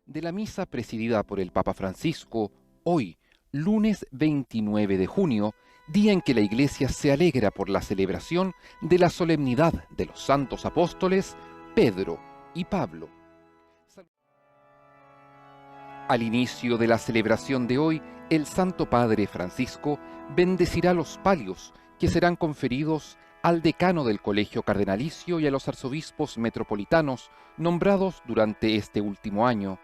De la misa presidida por el Papa Francisco, hoy, lunes 29 de junio, día en que la Iglesia se alegra por la celebración de la solemnidad de los santos apóstoles Pedro y Pablo. Al inicio de la celebración de hoy, el Santo Padre Francisco bendecirá los palios que serán conferidos al decano del Colegio Cardenalicio y a los arzobispos metropolitanos nombrados durante este último año.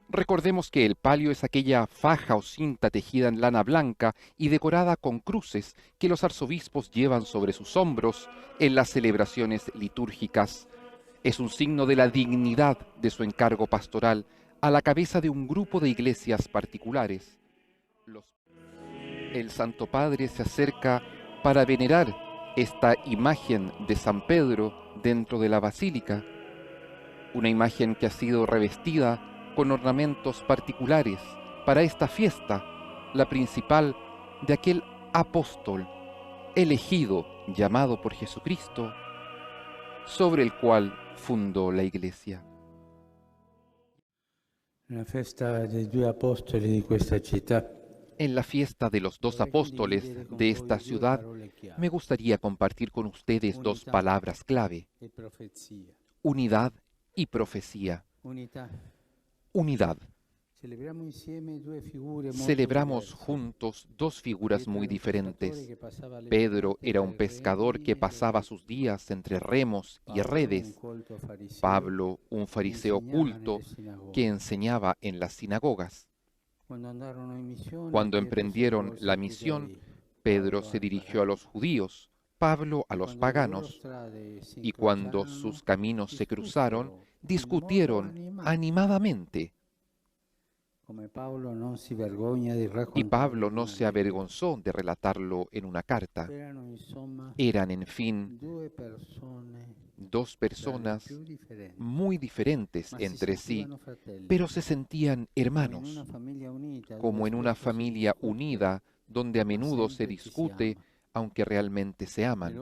Recordemos que el palio es aquella faja o cinta tejida en lana blanca y decorada con cruces que los arzobispos llevan sobre sus hombros en las celebraciones litúrgicas. Es un signo de la dignidad de su encargo pastoral a la cabeza de un grupo de iglesias particulares. El Santo Padre se acerca para venerar esta imagen de San Pedro dentro de la basílica, una imagen que ha sido revestida con ornamentos particulares para esta fiesta, la principal de aquel apóstol elegido, llamado por Jesucristo, sobre el cual fundó la Iglesia. La festa dei due apostoli di questa città. En la fiesta de los dos apóstoles de esta ciudad, me gustaría compartir con ustedes dos palabras clave: unidad y profecía. Unidad. Celebramos juntos dos figuras muy diferentes. Pedro era un pescador que pasaba sus días entre remos y redes. Pablo, un fariseo culto que enseñaba en las sinagogas. Cuando emprendieron la misión, Pedro se dirigió a los judíos, Pablo a los paganos, y cuando sus caminos se cruzaron, discutieron animadamente. Y Pablo no se avergonzó de relatarlo en una carta. Eran, en fin, dos personas muy diferentes entre sí, pero se sentían hermanos, como en una familia unida donde a menudo se discute, aunque realmente se aman.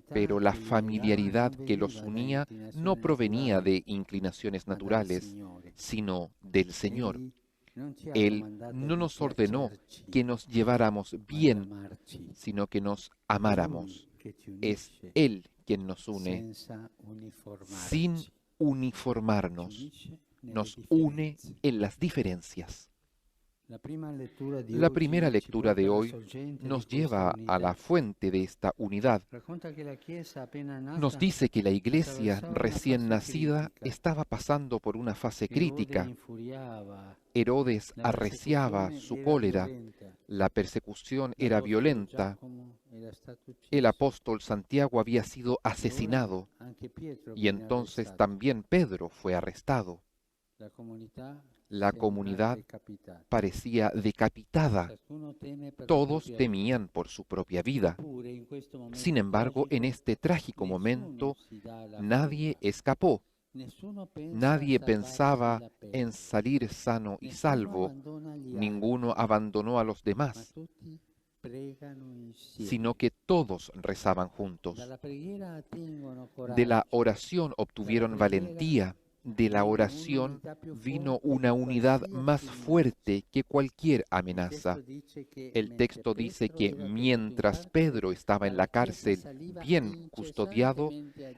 Pero la familiaridad que los unía no provenía de inclinaciones naturales, sino del Señor. Él no nos ordenó que nos lleváramos bien, sino que nos amáramos. Es Él quien nos une, sin uniformarnos. Nos une en las diferencias. La primera lectura de hoy nos lleva a la fuente de esta unidad. Nos dice que la Iglesia recién nacida estaba pasando por una fase crítica. Herodes arreciaba su cólera, la persecución era violenta, el apóstol Santiago había sido asesinado y entonces también Pedro fue arrestado. La comunidad parecía decapitada. Todos temían por su propia vida. Sin embargo, en este trágico momento, nadie escapó. Nadie pensaba en salir sano y salvo. Ninguno abandonó a los demás, sino que todos rezaban juntos. De la oración obtuvieron valentía. De la oración vino una unidad más fuerte que cualquier amenaza. El texto dice que mientras Pedro estaba en la cárcel, bien custodiado,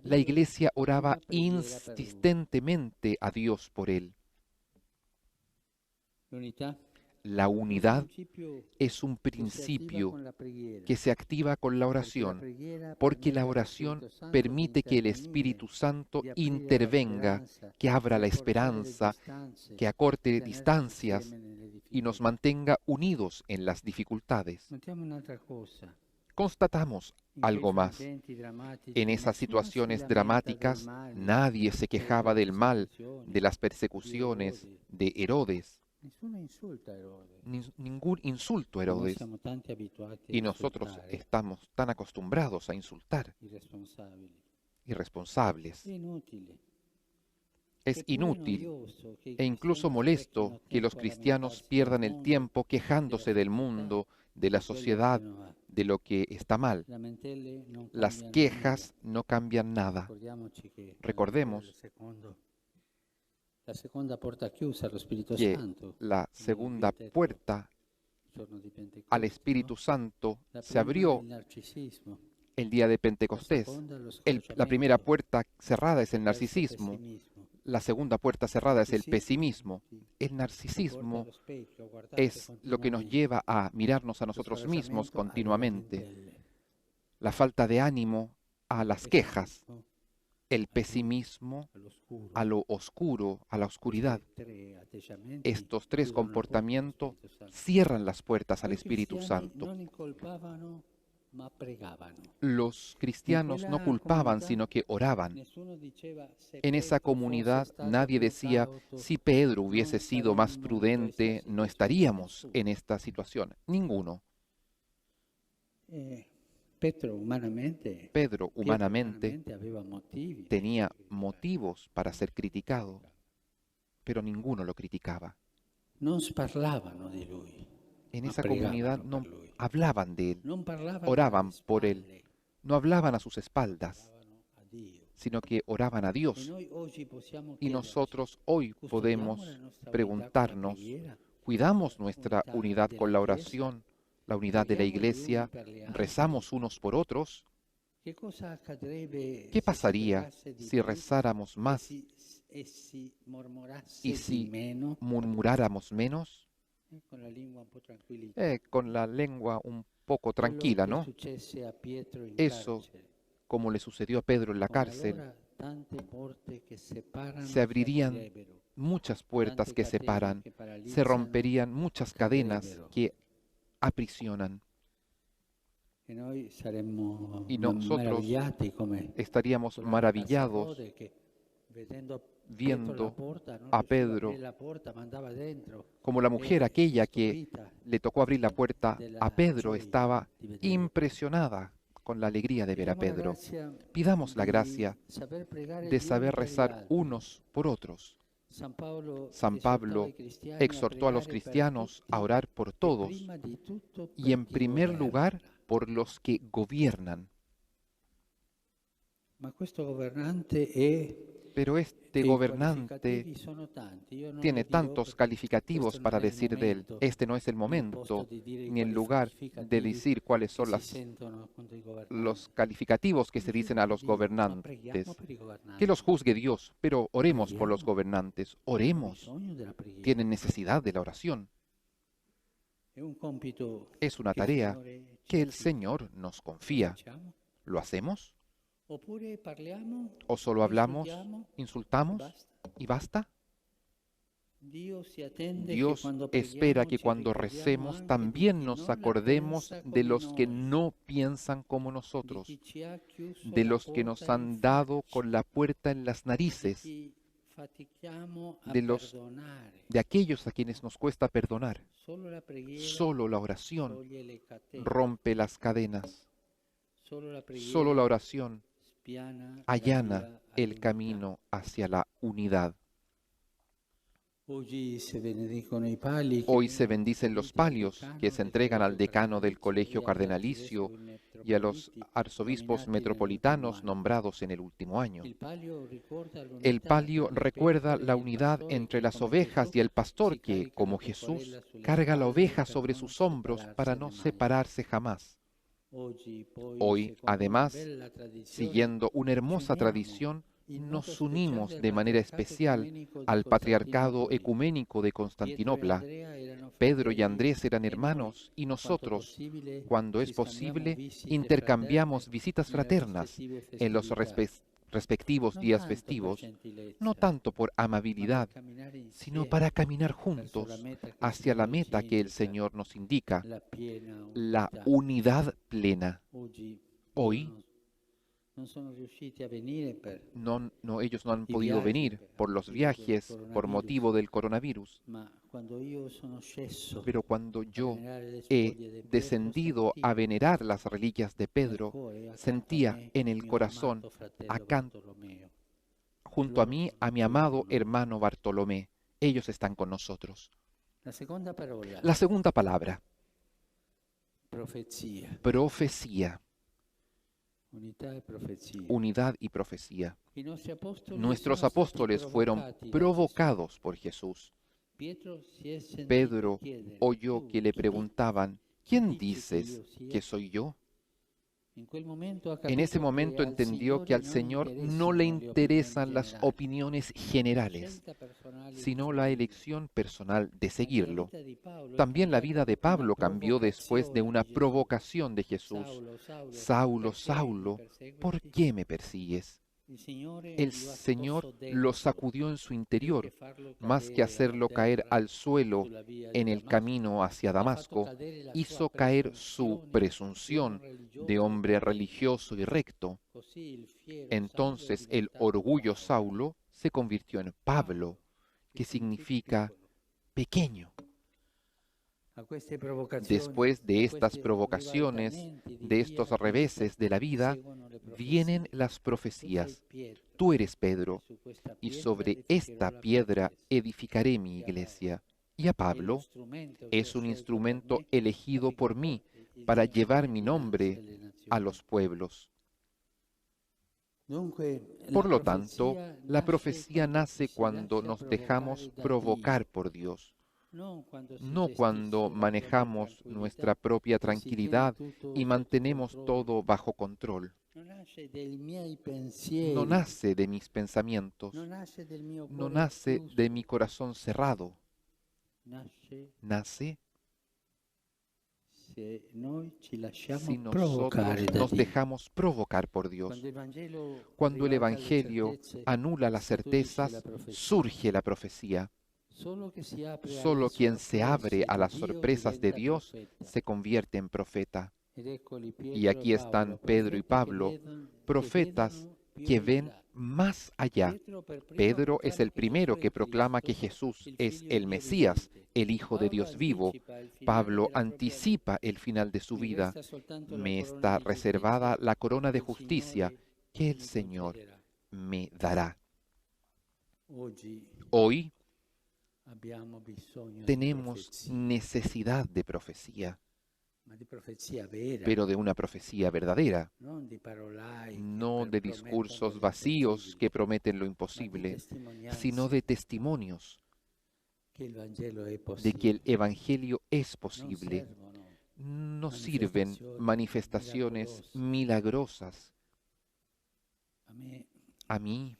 la Iglesia oraba insistentemente a Dios por él. La unidad es un principio que se activa con la oración, porque la oración permite que el Espíritu Santo intervenga, que abra la esperanza, que acorte distancias y nos mantenga unidos en las dificultades. Constatamos algo más. En esas situaciones dramáticas, nadie se quejaba del mal, de las persecuciones, de Herodes. Ningún insulto a Herodes. Y nosotros estamos tan acostumbrados a insultar. Irresponsables. Es inútil e incluso molesto que los cristianos pierdan el tiempo quejándose del mundo, de la sociedad, de lo que está mal. Las quejas no cambian nada. Recordemos que la segunda puerta al Espíritu Santo se abrió el día de Pentecostés. La primera puerta cerrada es el narcisismo. La segunda puerta cerrada es el pesimismo. El narcisismo es lo que nos lleva a mirarnos a nosotros mismos continuamente. La falta de ánimo a las quejas. El pesimismo a lo oscuro, a la oscuridad. Estos tres comportamientos cierran las puertas al Espíritu Santo. Los cristianos no culpaban, sino que oraban. En esa comunidad nadie decía, si Pedro hubiese sido más prudente, no estaríamos en esta situación. Ninguno. Pedro humanamente tenía motivos para ser criticado, pero ninguno lo criticaba. En esa comunidad no hablaban de él, oraban por él, no hablaban a sus espaldas, sino que oraban a Dios. Y nosotros hoy podemos preguntarnos, ¿cuidamos nuestra unidad con la oración, la unidad de la Iglesia? ¿Rezamos unos por otros? ¿Qué pasaría si rezáramos más y si murmuráramos menos? Con la lengua un poco tranquila, ¿no? Eso, como le sucedió a Pedro en la cárcel, se abrirían muchas puertas que separan, se romperían muchas cadenas que aprisionan. Y nosotros estaríamos maravillados viendo a Pedro como la mujer aquella que le tocó abrir la puerta a Pedro estaba impresionada con la alegría de ver a Pedro. Pidamos la gracia de saber rezar unos por otros. San Pablo exhortó a los cristianos a orar por todos y en primer lugar por los que gobiernan. Pero este gobernante tiene tantos calificativos para decir de él. Este no es el momento ni el lugar de decir cuáles son los calificativos que se dicen a los gobernantes. Que los juzgue Dios, pero oremos por los gobernantes. Oremos. Tienen necesidad de la oración. Es una tarea que el Señor nos confía. ¿Lo hacemos? ¿O solo hablamos, insultamos y basta? Dios espera que cuando recemos también nos acordemos de los que no piensan como nosotros, de los que nos han dado con la puerta en las narices, de aquellos a quienes nos cuesta perdonar. Solo la oración rompe las cadenas. Solo la oración allana el camino hacia la unidad. Hoy se bendicen los palios que se entregan al decano del colegio cardenalicio y a los arzobispos metropolitanos nombrados en el último año. El palio recuerda la unidad entre las ovejas y el pastor que, como Jesús, carga la oveja sobre sus hombros para no separarse jamás. Hoy, además, siguiendo una hermosa tradición, nos unimos de manera especial al Patriarcado Ecuménico de Constantinopla. Pedro y Andrés eran hermanos y nosotros, cuando es posible, intercambiamos visitas fraternas en los respectivos días festivos, no tanto por amabilidad, sino para caminar juntos hacia la meta que el Señor nos indica, la unidad plena. Hoy, ellos no han podido venir por los viajes, por motivo del coronavirus. Pero cuando yo he descendido a venerar las reliquias de Pedro, sentía en el corazón, acá, junto a mí, a mi amado hermano Bartolomé. Ellos están con nosotros. La segunda palabra. Profecía. unidad y profecía. Nuestros Nuestros apóstoles fueron provocados por Jesús. Pedro oyó que le preguntaban, ¿quién dices que soy yo? En ese momento entendió que al Señor no le interesan las opiniones generales, sino la elección personal de seguirlo. También la vida de Pablo cambió después de una provocación de Jesús. Saulo, Saulo, ¿por qué me persigues? El Señor lo sacudió en su interior, más que hacerlo caer al suelo en el camino hacia Damasco, hizo caer su presunción de hombre religioso y recto. Entonces el orgullo Saulo se convirtió en Pablo, que significa pequeño. Después de estas provocaciones, de estos reveses de la vida, vienen las profecías. Tú eres Pedro, y sobre esta piedra edificaré mi iglesia. Y a Pablo es un instrumento elegido por mí para llevar mi nombre a los pueblos. Por lo tanto, la profecía nace cuando nos dejamos provocar por Dios, no cuando manejamos nuestra propia tranquilidad y mantenemos todo bajo control. No nace de mis pensamientos, no nace de mi corazón cerrado, nace si nosotros nos dejamos provocar por Dios. Cuando el Evangelio anula las certezas, surge la profecía. Solo quien se abre a las sorpresas de Dios se convierte en profeta. Y aquí están Pedro y Pablo, profetas que ven más allá. Pedro es el primero que proclama que Jesús es el Mesías, el Hijo de Dios vivo. Pablo anticipa el final de su vida. Me está reservada la corona de justicia que el Señor me dará. Hoy tenemos necesidad de profecía, pero de una profecía verdadera, no de discursos vacíos que prometen lo imposible, sino de testimonios de que el Evangelio es posible. No sirven manifestaciones milagrosas. A mí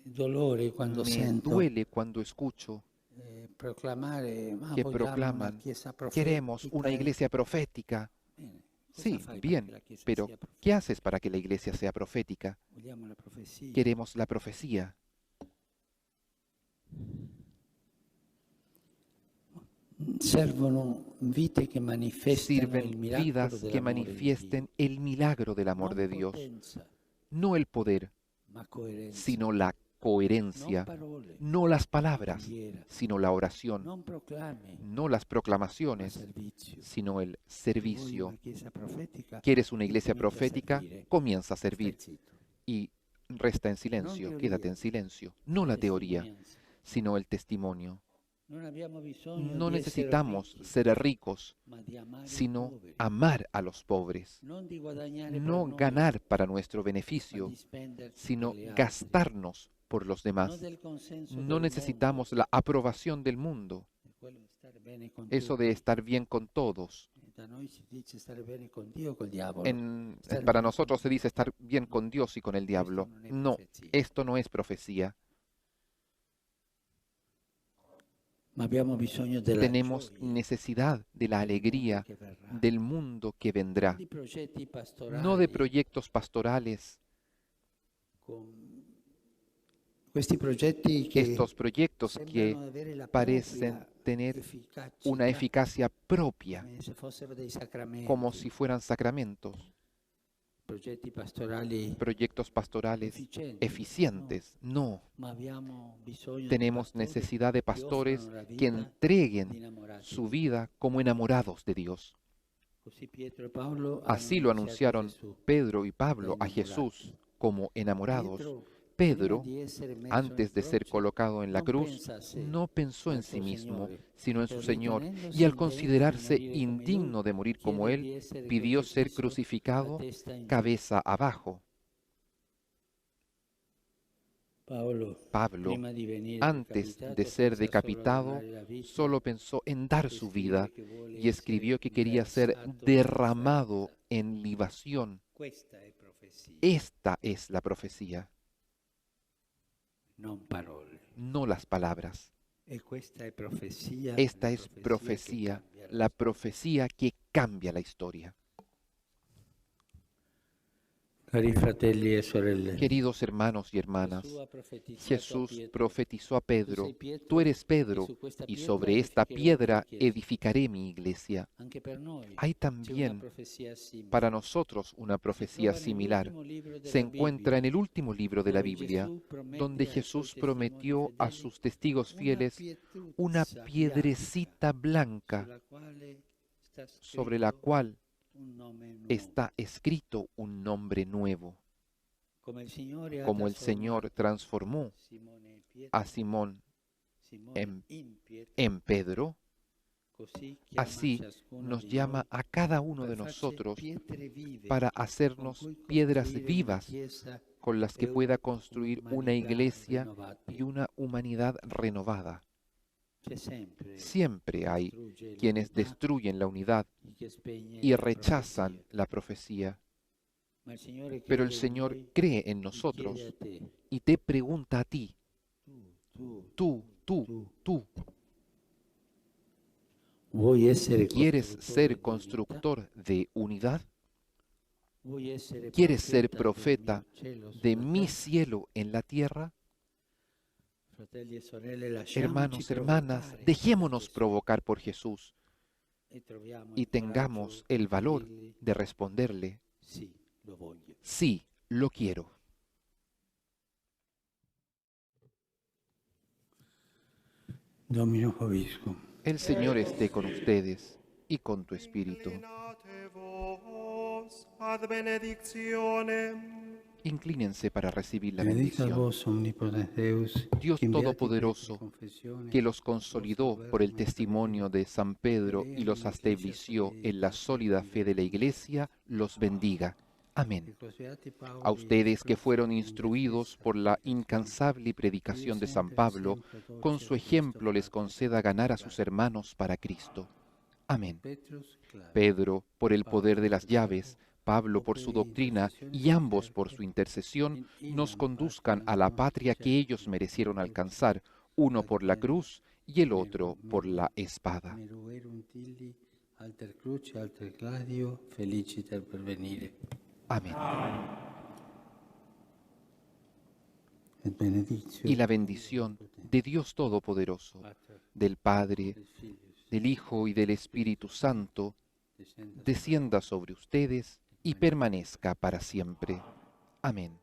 me duele cuando escucho que proclaman, queremos una iglesia profética. Sí, bien, pero ¿qué haces para que la iglesia sea profética? Queremos la profecía. Sirven vidas que manifiesten el milagro del amor de Dios, no el poder, sino la coherencia, no las palabras, sino la oración, no las proclamaciones, sino el servicio. ¿Quieres una iglesia profética? Comienza a servir y resta en silencio, quédate en silencio, no la teoría, sino el testimonio. No necesitamos ser ricos, sino amar a los pobres. No ganar para nuestro beneficio, sino gastarnos por los demás. No necesitamos la aprobación del mundo. Eso de estar bien con todos. Para nosotros se dice estar bien con Dios y con el diablo. No, esto no es profecía. Tenemos necesidad de la alegría del mundo que vendrá, no de proyectos pastorales. Estos proyectos que parecen tener una eficacia propia, como si fueran sacramentos. Proyectos pastorales eficientes. No. Tenemos necesidad de pastores que entreguen su vida como enamorados de Dios. Así lo anunciaron Pedro y Pablo a Jesús como enamorados. Pedro, antes de ser colocado en la cruz, no pensó en sí mismo, sino en su Señor, y al considerarse indigno de morir como Él, pidió ser crucificado cabeza abajo. Pablo, antes de ser decapitado, solo pensó en dar su vida y escribió que quería ser derramado en libación. Esta es la profecía, no las palabras. Esta es profecía, la profecía que cambia la historia. Queridos hermanos y hermanas, Jesús profetizó a Pedro: tú eres Pedro, y sobre esta piedra edificaré mi iglesia. Hay también para nosotros una profecía similar. Se encuentra en el último libro de la Biblia, donde Jesús prometió a sus testigos fieles una piedrecita blanca sobre la cual está escrito un nombre nuevo. Como el Señor transformó a Simón en Pedro, así nos llama a cada uno de nosotros para hacernos piedras vivas con las que pueda construir una iglesia y una humanidad renovada. Siempre hay quienes destruyen la unidad y rechazan la profecía. Pero el Señor cree en nosotros y te pregunta a ti: tú, ¿quieres ser constructor de unidad? ¿Quieres ser profeta de mi cielo en la tierra? Hermanos, hermanas, dejémonos provocar por Jesús y tengamos el valor de responderle: sí, lo quiero. Domino Vobiscum. El Señor esté con ustedes y con tu espíritu. Ad benedictionem. Inclínense para recibir la Benedicat bendición. vos omnipotens Deus, Dios qui in beati Todopoderoso, preti confessione, que los consolidó por el testimonio de San Pedro y los estableció en la sólida fe de la Iglesia, los bendiga. Amén. A ustedes que fueron instruidos por la incansable predicación de San Pablo, con su ejemplo les conceda ganar a sus hermanos para Cristo. Amén. Pedro, por el poder de las llaves, Pablo por su doctrina y ambos por su intercesión, nos conduzcan a la patria que ellos merecieron alcanzar, uno por la cruz y el otro por la espada. Amén. Y la bendición de Dios Todopoderoso, del Padre, del Hijo y del Espíritu Santo, descienda sobre ustedes y permanezca para siempre. Amén.